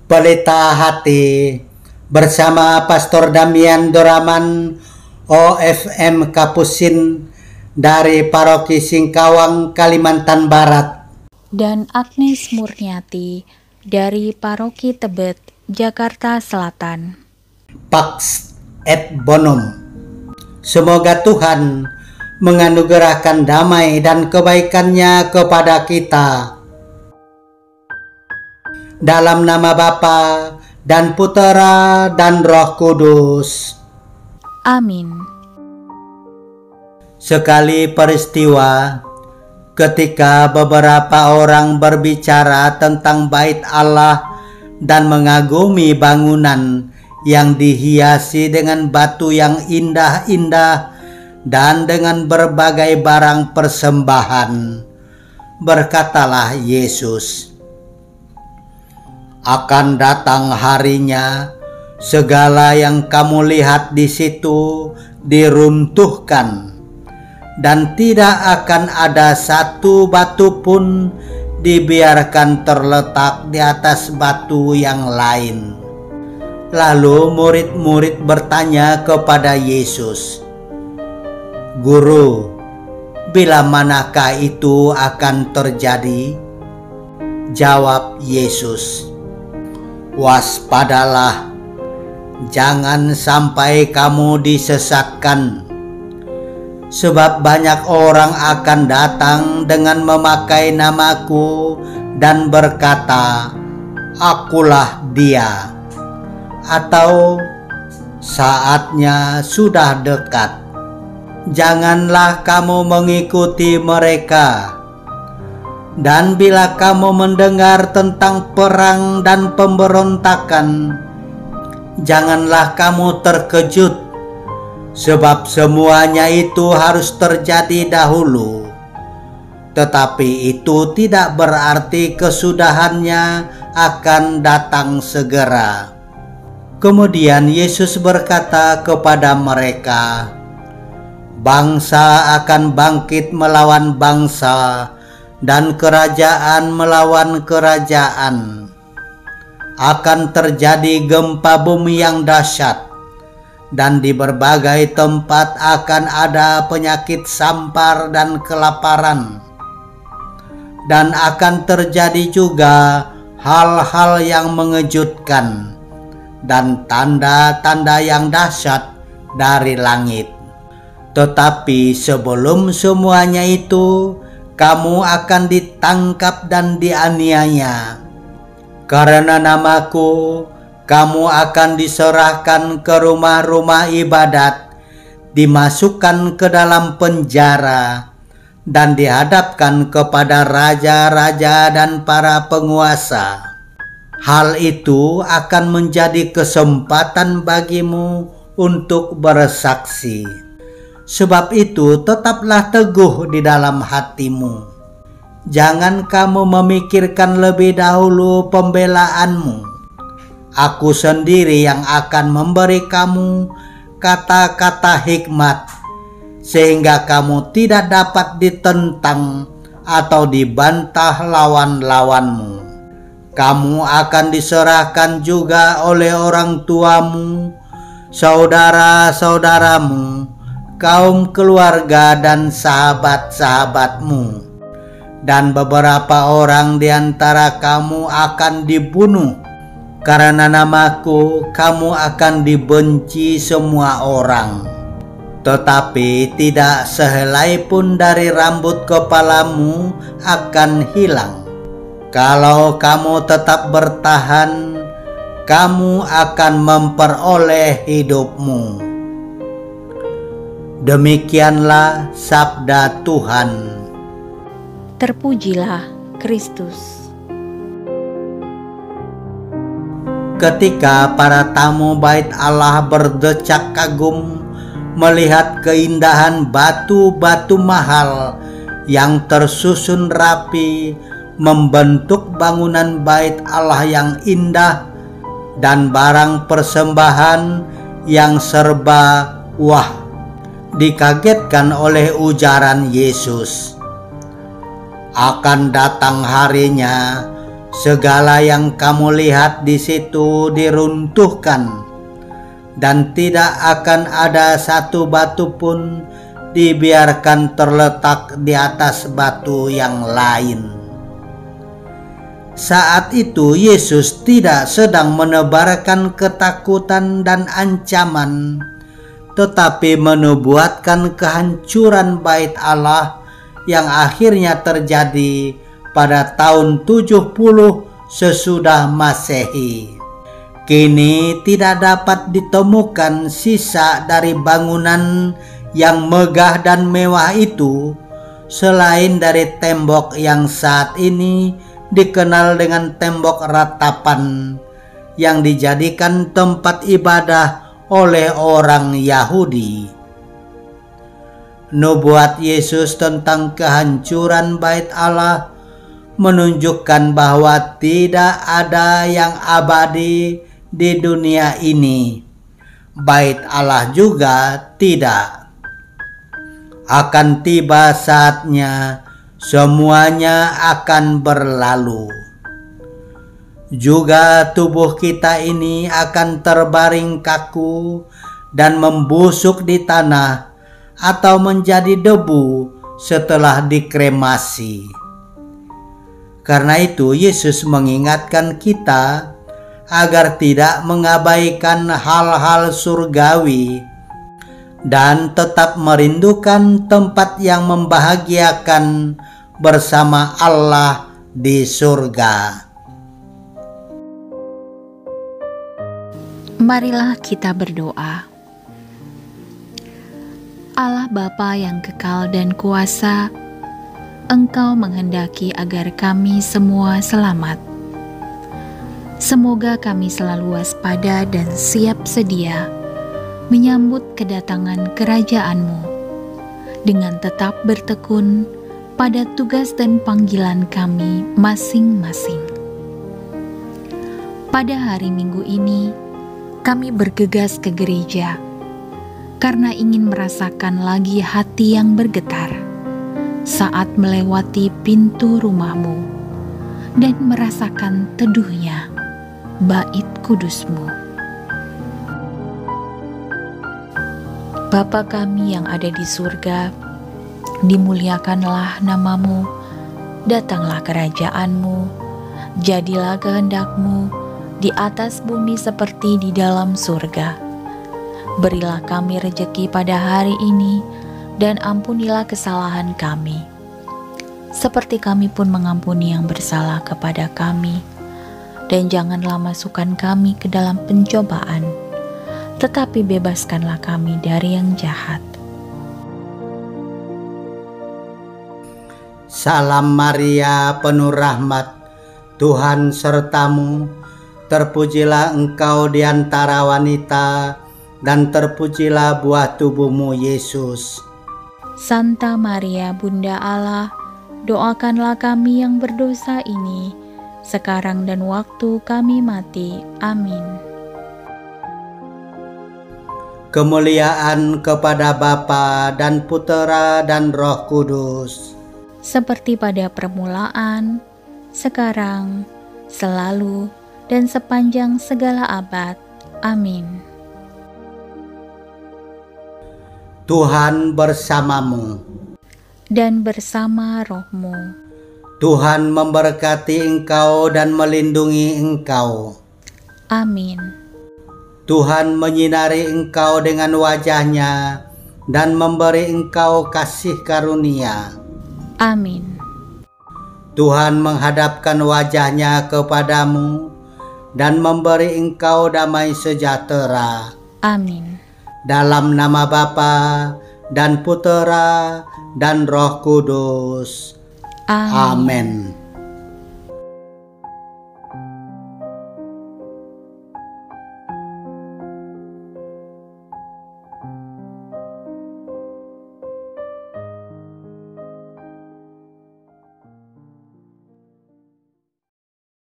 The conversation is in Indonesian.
Pelita Hati bersama Pastor Damian Doraman OFM Kapusin dari Paroki Singkawang, Kalimantan Barat, dan Agnes Murniati dari Paroki Tebet, Jakarta Selatan. Pax et Bonum. Semoga Tuhan menganugerahkan damai dan kebaikannya kepada kita. Dalam nama Bapa dan Putera dan Roh Kudus. Amin. Sekali peristiwa, ketika beberapa orang berbicara tentang bait Allah dan mengagumi bangunan yang dihiasi dengan batu yang indah-indah dan dengan berbagai barang persembahan, berkatalah Yesus, "Akan datang harinya, segala yang kamu lihat di situ diruntuhkan, dan tidak akan ada satu batu pun dibiarkan terletak di atas batu yang lain." Lalu murid-murid bertanya kepada Yesus, "Guru, bila manakah itu akan terjadi?" Jawab Yesus, "Waspadalah, jangan sampai kamu disesatkan. Sebab banyak orang akan datang dengan memakai namaku dan berkata, 'Akulah dia,' atau 'Saatnya sudah dekat.' Janganlah kamu mengikuti mereka. Dan bila kamu mendengar tentang perang dan pemberontakan, janganlah kamu terkejut, sebab semuanya itu harus terjadi dahulu. Tetapi itu tidak berarti kesudahannya akan datang segera." Kemudian Yesus berkata kepada mereka, "Bangsa akan bangkit melawan bangsa, dan kerajaan melawan kerajaan. Akan terjadi gempa bumi yang dahsyat, dan di berbagai tempat akan ada penyakit sampar dan kelaparan. Dan akan terjadi juga hal-hal yang mengejutkan dan tanda-tanda yang dahsyat dari langit. Tetapi sebelum semuanya itu, kamu akan ditangkap dan dianiaya. Karena namaku, kamu akan diserahkan ke rumah-rumah ibadat, dimasukkan ke dalam penjara, dan dihadapkan kepada raja-raja dan para penguasa. Hal itu akan menjadi kesempatan bagimu untuk bersaksi. Sebab itu tetaplah teguh di dalam hatimu. Jangan kamu memikirkan lebih dahulu pembelaanmu. Aku sendiri yang akan memberi kamu kata-kata hikmat, sehingga kamu tidak dapat ditentang atau dibantah lawan-lawanmu. Kamu akan diserahkan juga oleh orang tuamu, saudara-saudaramu, kaum keluarga dan sahabat-sahabatmu, dan beberapa orang di antara kamu akan dibunuh. Karena namaku, kamu akan dibenci semua orang. Tetapi tidak sehelai pun dari rambut kepalamu akan hilang. Kalau kamu tetap bertahan, kamu akan memperoleh hidupmu." Demikianlah sabda Tuhan. Terpujilah Kristus. Ketika para tamu bait Allah berdecak kagum melihat keindahan batu-batu mahal yang tersusun rapi membentuk bangunan bait Allah yang indah dan barang persembahan yang serba wah, dikagetkan oleh ujaran Yesus, "Akan datang harinya, Segala yang kamu lihat di situ diruntuhkan, dan tidak akan ada satu batu pun dibiarkan terletak di atas batu yang lain. Saat itu Yesus tidak sedang menebarkan ketakutan dan ancaman, tetapi menubuatkan kehancuran bait Allah yang akhirnya terjadi pada tahun 70 sesudah Masehi. Kini tidak dapat ditemukan sisa dari bangunan yang megah dan mewah itu, selain dari tembok yang saat ini dikenal dengan tembok ratapan, yang dijadikan tempat ibadah oleh orang Yahudi. Nubuat Yesus tentang kehancuran bait Allah menunjukkan bahwa tidak ada yang abadi di dunia ini. Bait Allah juga tidak. Akan tiba saatnya semuanya akan berlalu. Juga tubuh kita ini akan terbaring kaku dan membusuk di tanah atau menjadi debu setelah dikremasi. Karena itu Yesus mengingatkan kita agar tidak mengabaikan hal-hal surgawi dan tetap merindukan tempat yang membahagiakan bersama Allah di surga. Marilah kita berdoa. Allah Bapa yang kekal dan kuasa, Engkau menghendaki agar kami semua selamat. Semoga kami selalu waspada dan siap sedia menyambut kedatangan kerajaan-Mu dengan tetap bertekun pada tugas dan panggilan kami masing-masing. Pada hari Minggu ini, kami bergegas ke gereja karena ingin merasakan lagi hati yang bergetar saat melewati pintu rumah-Mu dan merasakan teduhnya bait kudus-Mu. Bapa kami yang ada di surga, dimuliakanlah nama-Mu, datanglah kerajaan-Mu, jadilah kehendak-Mu di atas bumi seperti di dalam surga. Berilah kami rejeki pada hari ini, dan ampunilah kesalahan kami, seperti kami pun mengampuni yang bersalah kepada kami. Dan janganlah masukkan kami ke dalam pencobaan, tetapi bebaskanlah kami dari yang jahat. Salam Maria, penuh rahmat, Tuhan sertamu. Terpujilah engkau di antara wanita, dan terpujilah buah tubuhmu, Yesus. Santa Maria, Bunda Allah, doakanlah kami yang berdosa ini, sekarang dan waktu kami mati. Amin. Kemuliaan kepada Bapa dan Putera dan Roh Kudus, seperti pada permulaan, sekarang, selalu, dan sepanjang segala abad. Amin. Tuhan bersamamu, dan bersama roh-Mu. Tuhan memberkati engkau dan melindungi engkau. Amin. Tuhan menyinari engkau dengan wajah-Nya dan memberi engkau kasih karunia. Amin. Tuhan menghadapkan wajah-Nya kepadamu dan memberi engkau damai sejahtera. Amin. Dalam nama Bapa dan Putera dan Roh Kudus. Amin. Amin.